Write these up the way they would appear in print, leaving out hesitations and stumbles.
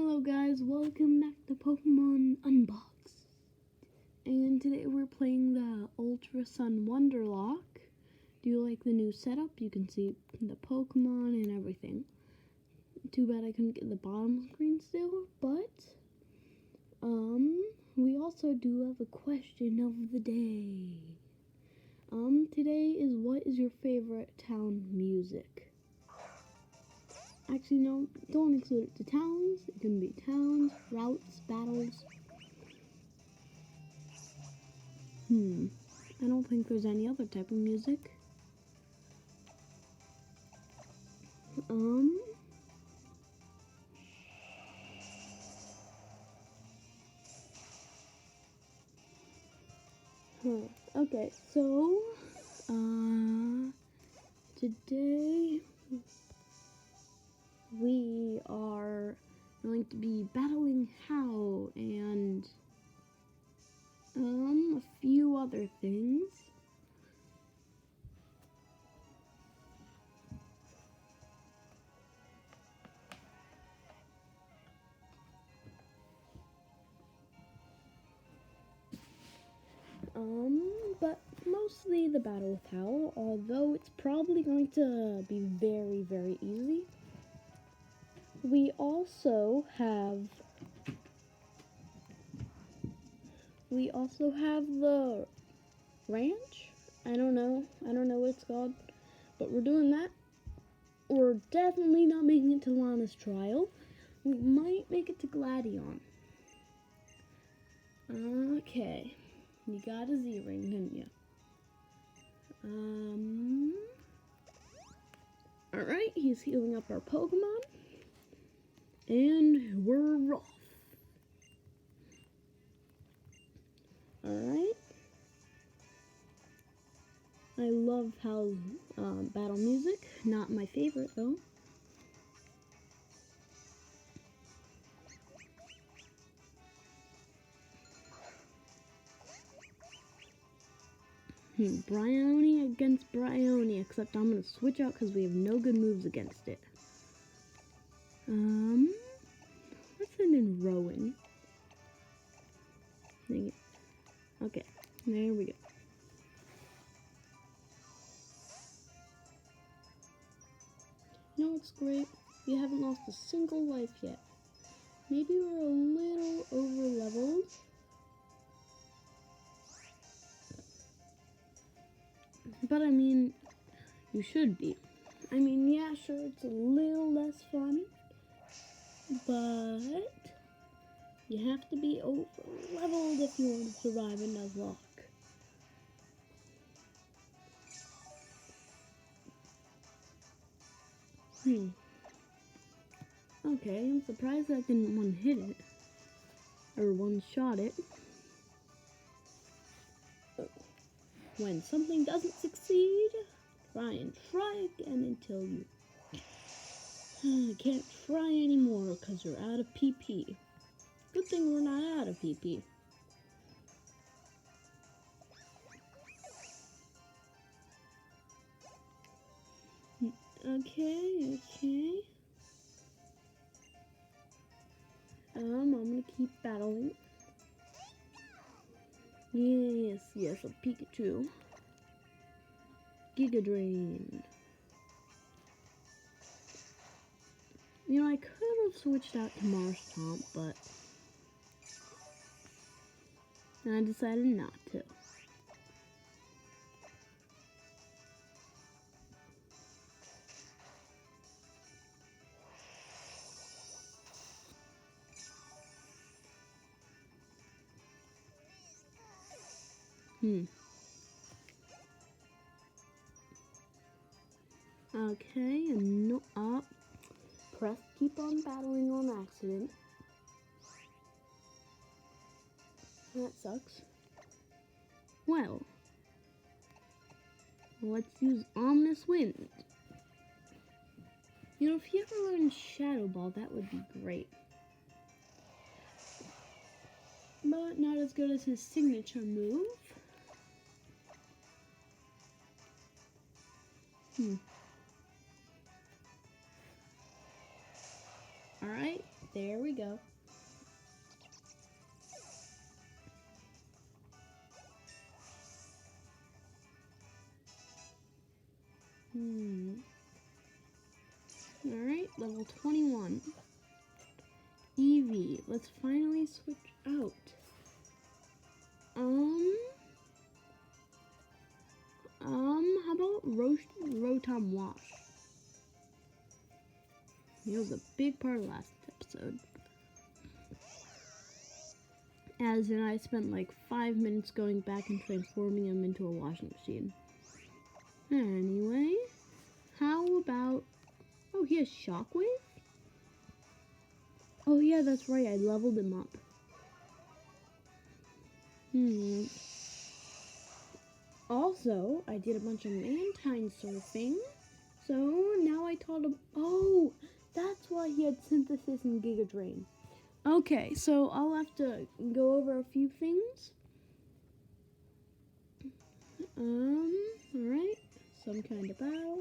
Hello guys, welcome back to Pokemon Unboxed. And today we're playing the Ultra Sun Wonderlocke. Do you like the new setup? You can see the Pokemon and everything. Too bad I couldn't get the bottom screen still, but we also do have a question of the day. Today is, what is your favorite town music? Actually, no, don't include it to towns. It can be towns, routes, battles. I don't think there's any other type of music. Okay, so, today we are going to be battling How and a few other things. But mostly the battle with How, although it's probably going to be very, very easy. We also have the ranch. I don't know what it's called, but we're doing that. We're definitely not making it to Lana's trial. We might make it to Gladion. Okay, you got a Z-ring, didn't you? Alright, he's healing up our Pokemon. And we're off. Alright. I love Hal's battle music. Not my favorite, though. Bryony against Bryony, except I'm going to switch out because we have no good moves against it. Let's send in Rowan. Dang it. Okay, there we go. You know what's great? We haven't lost a single life yet. Maybe we're a little over-leveled. But I mean, you should be. I mean, yeah, sure, it's a little less fun, but you have to be over-leveled if you want to survive in Nuzlocke. Okay, I'm surprised I didn't one-hit it, or one-shot it. When something doesn't succeed, try and try again until you can't try anymore because you're out of PP. Good thing we're not out of PP. Okay. I'm gonna keep battling. Yes, a Pikachu. Giga Drain. You know, I could have switched out to Marshtomp, but I decided not to. Okay, and no up. Press keep on battling on accident. That sucks. Well, let's use Ominous Wind. You know, if you ever learn Shadow Ball, that would be great. But not as good as his signature move. Alright, There we go. Alright, level 21. Eevee. Let's finally switch out. How about Rotom Wash? He was a big part of last episode. As in, I spent like 5 minutes going back and transforming him into a washing machine. Anyway, how about... Oh, he has Shockwave? Oh yeah, that's right, I leveled him up. Also, I did a bunch of Mantine surfing. So, now I taught him... Oh, that's why he had Synthesis and Giga Drain. Okay, so I'll have to go over a few things. Alright. Some kind of battle.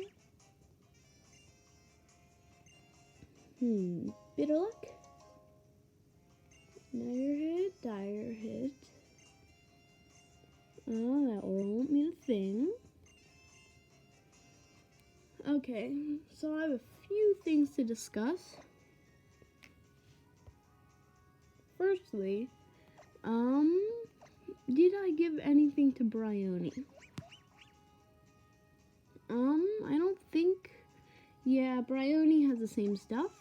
Bitter luck. Dire hit, dire hit. Oh, that won't mean a thing. Okay, so I have a few things to discuss. Firstly, did I give anything to Bryony? I don't think. Yeah, Bryony has the same stuff.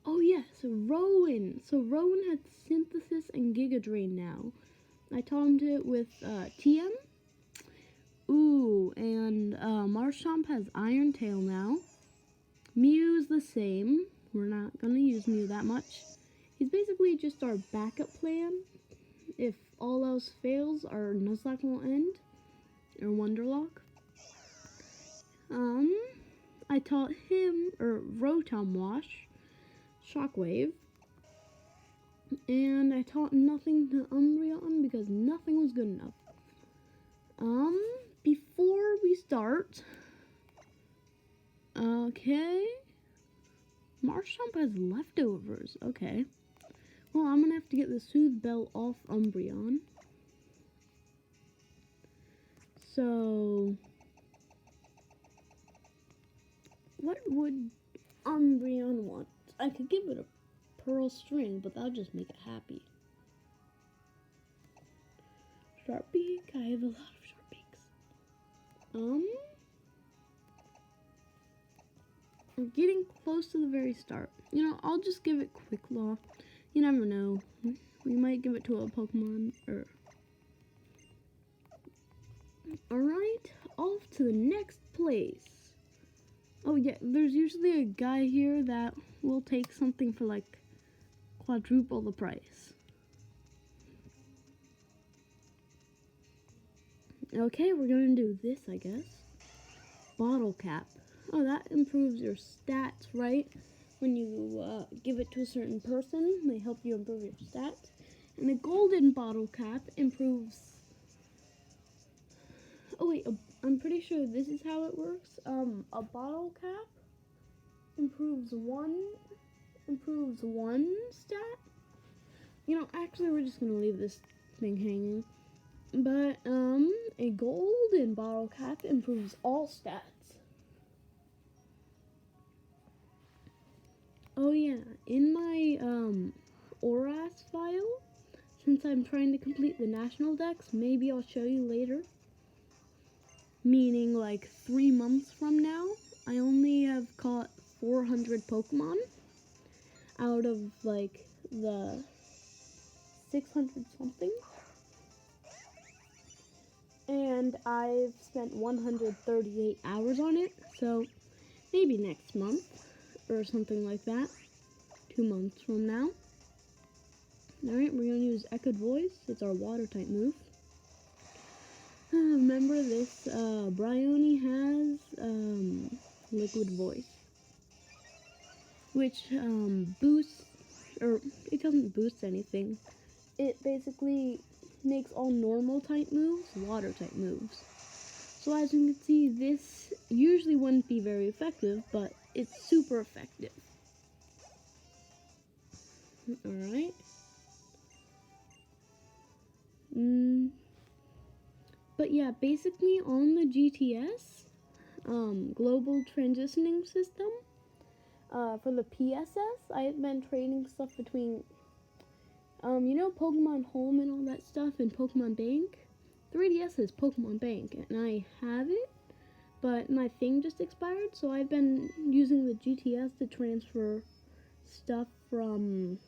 Oh yeah, so Rowan. So Rowan had Synthesis and Giga Drain now. I taught him to it with TM. Ooh, and Marshtomp has Iron Tail now. Mew's the same. We're not gonna use Mew that much. He's basically just our backup plan. If all else fails, our Nuzlocke will end. Or Wonderlocke. I taught him, or Rotom Wash, Shockwave. And I taught nothing to Umbreon because nothing was good enough. Before we start... Okay. Marshtomp has leftovers. Okay. Well, I'm gonna have to get the Soothe Bell off Umbreon. So... What would Umbreon want? I could give it a Pearl String, but that'll just make it happy. Sharp Beak? I have a lot of Sharp Beaks. We're getting close to the very start. You know, I'll just give it Quick Law. You never know. We might give it to a Pokemon, or... Alright, off to the next place. Oh yeah, there's usually a guy here that will take something for like quadruple the price. Okay, we're gonna do this, I guess. Bottle Cap. Oh, that improves your stats, right? When you give it to a certain person, they help you improve your stats. And a Golden Bottle Cap improves... Oh wait, I'm pretty sure this is how it works. A bottle cap improves one stat. You know, actually, we're just gonna leave this thing hanging. But a golden bottle cap improves all stats. Oh yeah, in my ORAS file, since I'm trying to complete the national dex, maybe I'll show you later. Meaning, like, 3 months from now, I only have caught 400 Pokemon out of, like, the 600 something. And I've spent 138 hours on it, so maybe next month, or something like that. 2 months from now. Alright, we're going to use Echoed Voice. It's our water-type move. Remember this, Bryony has, Liquid Voice, which, boosts, or it doesn't boost anything. It basically makes all normal type moves, water type moves. So as you can see, this usually wouldn't be very effective, but it's super effective. Alright. But yeah, basically on the GTS, Global Transitioning System, for the PSS, I've been trading stuff between, Pokemon Home and all that stuff and Pokemon Bank. 3DS is Pokemon Bank, and I have it, but my thing just expired, so I've been using the GTS to transfer stuff from,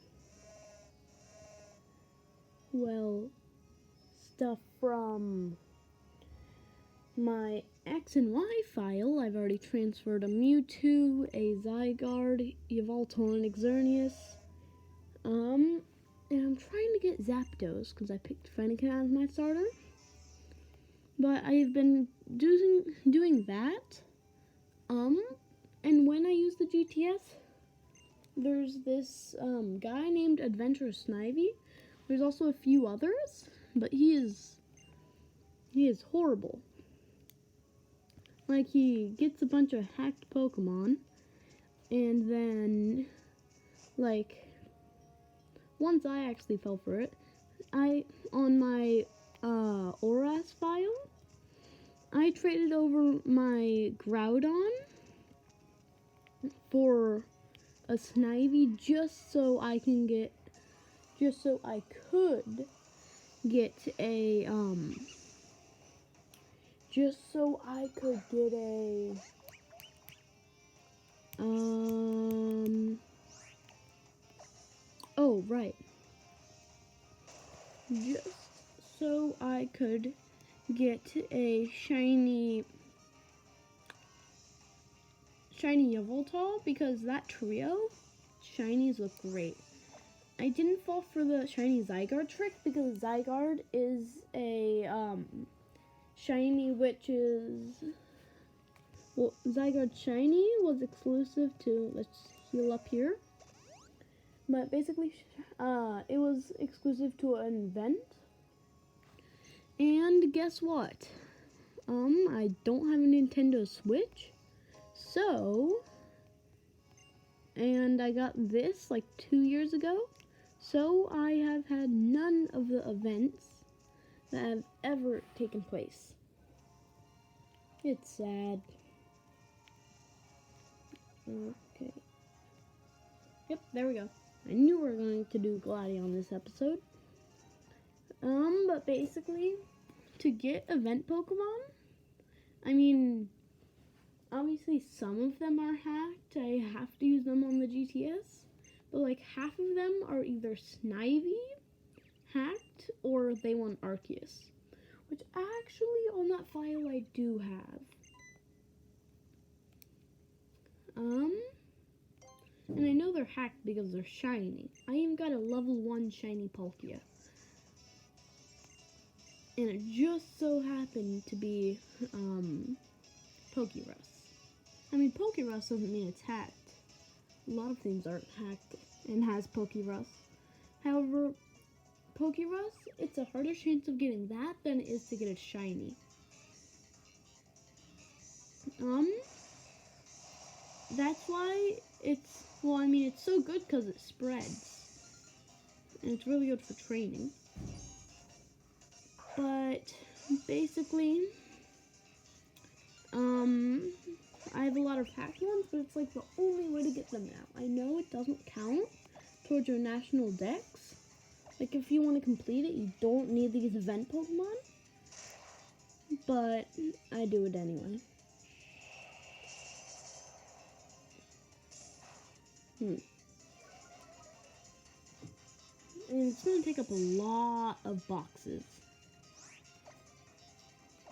my X and Y file. I've already transferred a Mewtwo, a Zygarde, Yveltal, and Xerneas. And I'm trying to get Zapdos because I picked Fennekin as my starter. But I've been doing that. And when I use the GTS, there's this guy named Adventurous Snivy. There's also a few others, but he is horrible. Like, he gets a bunch of hacked Pokemon, and then, like, once I actually fell for it, on my Oras file, I traded over my Groudon for a Snivy just so I could get a oh, right. Just so I could get a shiny Yveltal, because that trio, shinies look great. I didn't fall for the shiny Zygarde trick because Zygarde is a shiny which is, Zygarde shiny was exclusive to, let's heal up here, but basically it was exclusive to an event. And guess what? I don't have a Nintendo Switch, and I got this like 2 years ago, so I have had none of the events that have ever taken place. It's sad. Okay. Yep, there we go. I knew we were going to do Gladion this episode. But basically, to get event Pokemon, I mean, obviously some of them are hacked. I have to use them on the GTS. But like half of them are either Snivy, hacked, or they want Arceus. Which actually on that file I do have. And I know they're hacked because they're shiny. I even got a level 1 shiny Palkia. And it just so happened to be, Pokerus. I mean, Pokerus doesn't mean it's hacked. A lot of things aren't hacked and has Pokerus. However, Pokerus, it's a harder chance of getting that than it is to get a shiny. That's why it's so good because it spreads. And it's really good for training. But basically, I have a lot of hacked ones, but it's like the only way to get them now. I know it doesn't count towards your national dex. Like, if you want to complete it, you don't need these event Pokemon. But I do it anyway. And it's going to take up a lot of boxes.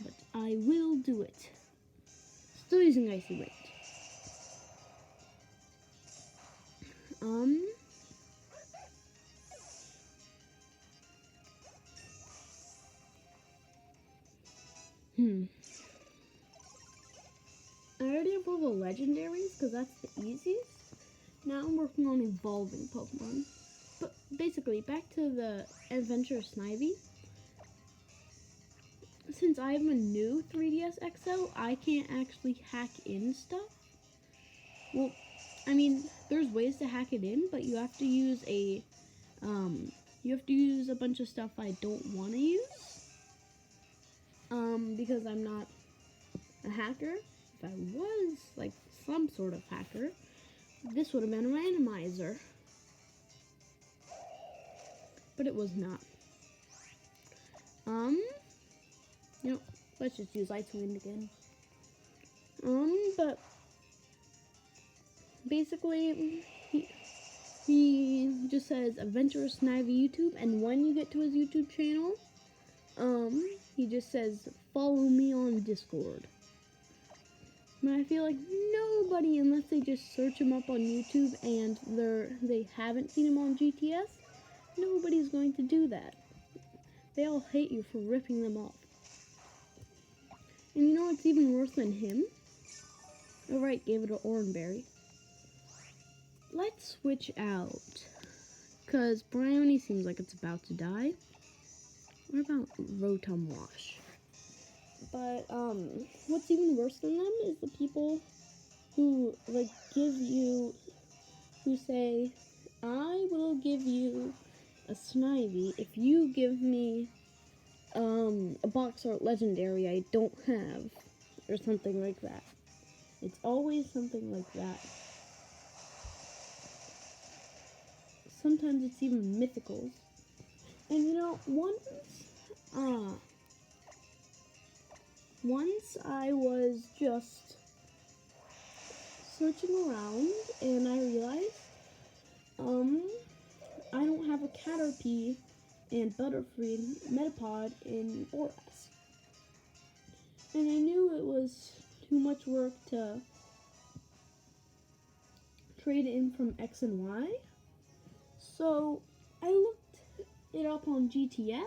But I will do it. Still using Icy Wind. I already have all the legendaries because that's the easiest. Now I'm working on evolving Pokemon. But basically, back to the Adventure Snivy. Since I'm a new 3DS XL, I can't actually hack in stuff. Well, I mean, there's ways to hack it in, but you have to use a You have to use a bunch of stuff I don't want to use. Because I'm not a hacker. If I was, like, some sort of hacker, this would have been a randomizer. But it was not. You know, let's just use Icewind again. But basically, he just says Adventurous Snivy YouTube, and when you get to his YouTube channel, he just says follow me on Discord. But I feel like nobody, unless they just search him up on YouTube and they haven't seen him on GTS, nobody's going to do that. They all hate you for ripping them off. And you know what's even worse than him? Oh right, gave it an Oranberry. Let's switch out. Because Brownie seems like it's about to die. What about Rotom Wash? But, what's even worse than them is the people who, like, who say, I will give you a Snivy if you give me, a box art legendary I don't have, or something like that. It's always something like that. Sometimes it's even mythicals. And you know, once I was just searching around and I realized, I don't have a Caterpie and Butterfree Metapod in Oras. And I knew it was too much work to trade in from X and Y. So I looked it up on GTS.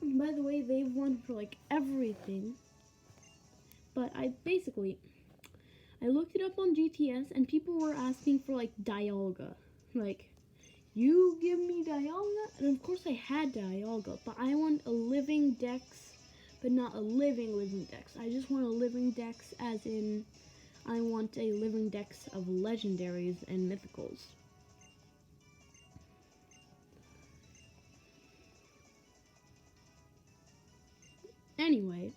By the way, they've won for like everything. But I looked it up on GTS and people were asking for like Dialga. Like, you give me Dialga? And of course I had Dialga, but I want a living Dex, but not a living Dex. I just want a living Dex as in I want a living Dex of legendaries and mythicals. Anyway,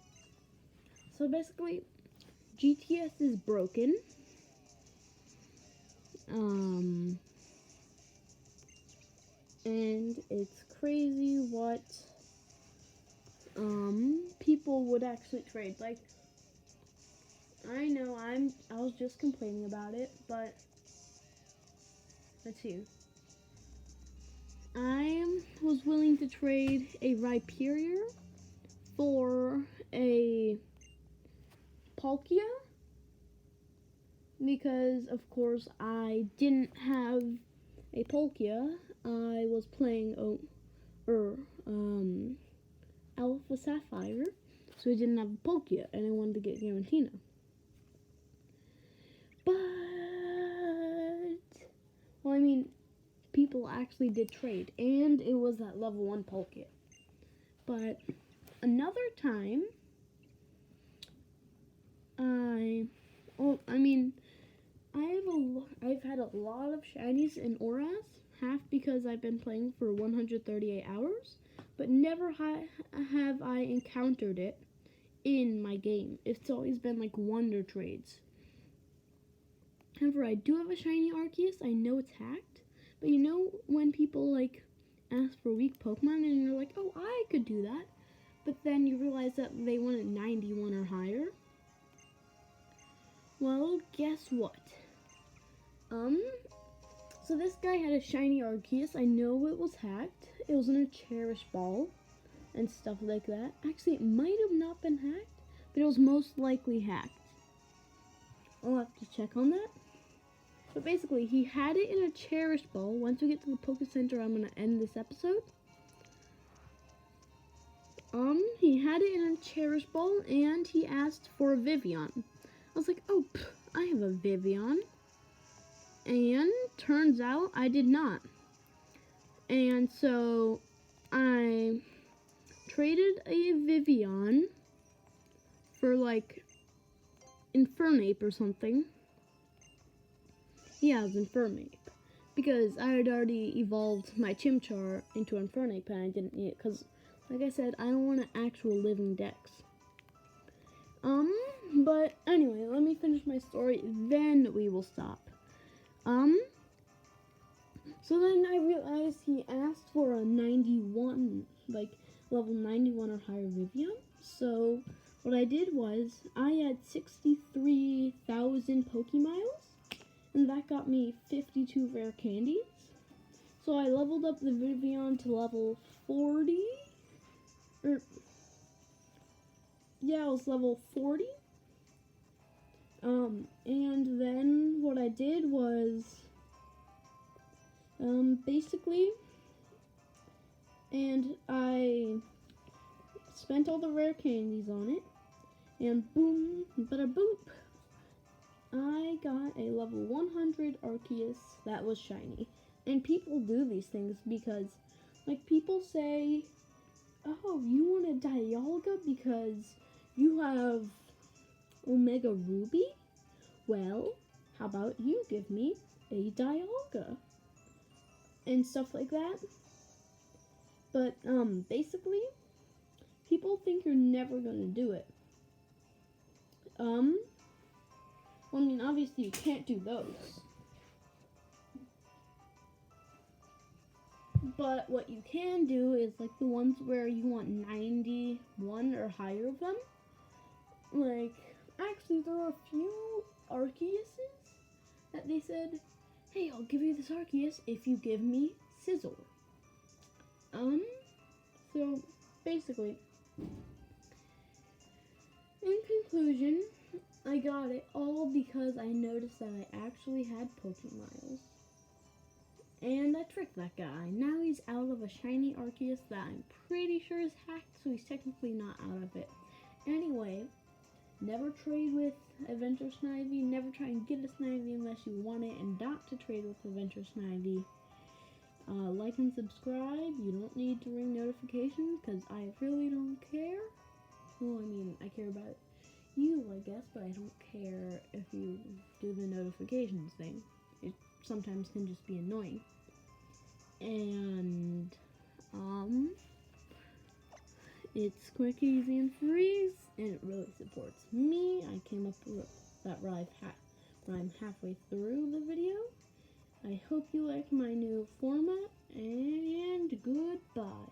so basically, GTS is broken. And it's crazy what, people would actually trade. Like, I know I was just complaining about it, but let's see. I was willing to trade a Rhyperior for a Palkia because, of course, I didn't have a Palkia. I was playing Alpha Sapphire, so I didn't have a Palkia, and I wanted to get Giratina. But, well, I mean, people actually did trade, and it was that level 1 Palkia. But another time, I've had a lot of shinies in Oras, half because I've been playing for 138 hours, but never have I encountered it in my game. It's always been like wonder trades. However, I do have a shiny Arceus. I know it's hacked, but you know when people like ask for weak Pokemon and you're like, oh, I could do that, but then you realize that they want it 91 or higher. Well, guess what? So this guy had a shiny Arceus. I know it was hacked. It was in a Cherish Ball and stuff like that. Actually, it might have not been hacked, but it was most likely hacked. I'll have to check on that. But basically, he had it in a Cherish Ball. Once we get to the Poke Center, I'm going to end this episode. He had it in a Cherish Ball, and he asked for a Vivian. I was like, oh, I have a Vivian. And turns out I did not. And so I traded a Vivian for like Infernape or something. Yeah, it was Infernape. because I had already evolved my Chimchar into Infernape and I didn't need it because, like I said, I don't want an actual living Dex. But anyway, let me finish my story, then we will stop. So then I realized he asked for a 91, like level 91 or higher Vivian. So what I did was I had 63,000 Pokemiles, and that got me 52 rare candies. So I leveled up the Vivian to level 40. Yeah, it was level 40. And then what I did was, basically, and I spent all the rare candies on it, and boom, bada boop, I got a level 100 Arceus that was shiny. And people do these things because, like, people say, oh, you want a Dialga because you have Omega Ruby? Well, how about you give me a Dialga? And stuff like that. But, basically, people think you're never gonna do it. Well, I mean, obviously you can't do those. But what you can do is, like, the ones where you want 91 or higher of them. Like, actually, there are a few Arceuses that they said, hey, I'll give you this Arceus if you give me Scizor. So, basically, in conclusion, I got it all because I noticed that I actually had Pokemiles. And I tricked that guy. Now he's out of a shiny Arceus that I'm pretty sure is hacked, so he's technically not out of it. Anyway, never trade with Adventure Snivy. Never try and get a Snivy unless you want it, and not to trade with Adventure Snivy. Like and subscribe. You don't need to ring notifications because I really don't care. Well, I mean, I care about you, I guess, but I don't care if you do the notifications thing. It sometimes can just be annoying. And, it's quick, easy, and freeze, and it really supports me. I came up with that when I'm halfway through the video. I hope you like my new format, and goodbye.